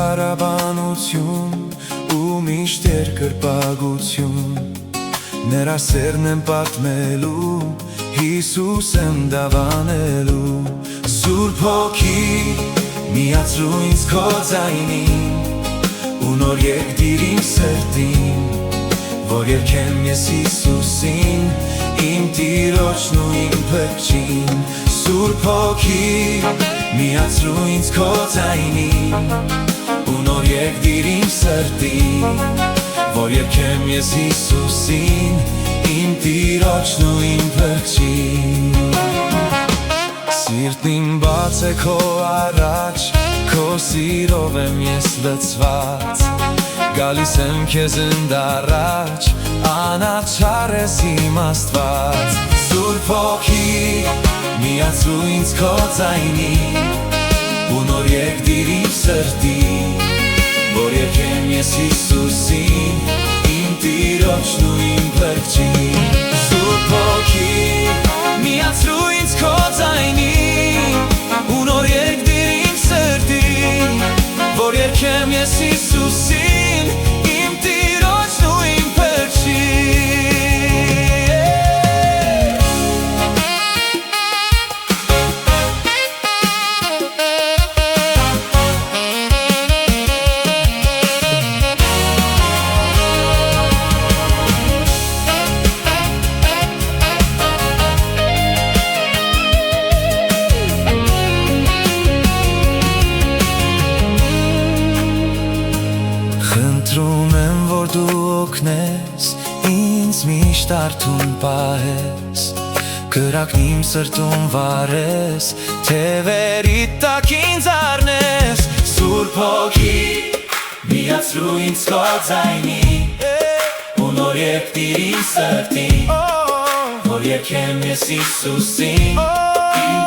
փառաբանություն ու միշտ երկրպագություն Նրա սերն եմ պատմելու Հիսուս եմ դավանելու Սուրբ Հոգի միացրու ինձ քո ձայնին ու նոր եկդիր իմ սրտին որ երգեմ ես Հիսուսին իմ Տիրոջն ու իմ Փրկչին Սուրբ Հոգի միացրու ինձ քո ձայնին ու նոր եկդիր իմ սրտին որ երգեմ ես Հիսուսին իմ Տիրոջն ու իմ Փրկչին Սիրտն իմ բաց է քո առաջ Քո սիրով եմ ես լցված Գալիս եմ քեզ ընդառաջ Անաչառ ես իմ Աստված Սուրբ Հոգի միացրու ինձ քո ձայնին ու նոր եկդիր իմ սրտին որ երգեմ ես Հիսուսին իմ Տիրոջն ու իմ Փրկչին Սուրբ Հոգի միացրու ինձ քո ձայնին ու նոր եկդիր իմ սրտին որ երգեմ ես Հիսուսին իմ Տիրոջն ու իմ Խնդրում եմ, որ դու օգնես, ինձ միշտ արթուն պահես Կրակն իմ սրտում վարես, թևերի տակ ինձ առնես Սուրբ Հոգի միացրու ինձ քո ձայնին ու նոր եկդիր իմ սրտին որ երգեմ ես Հիսուսին իմ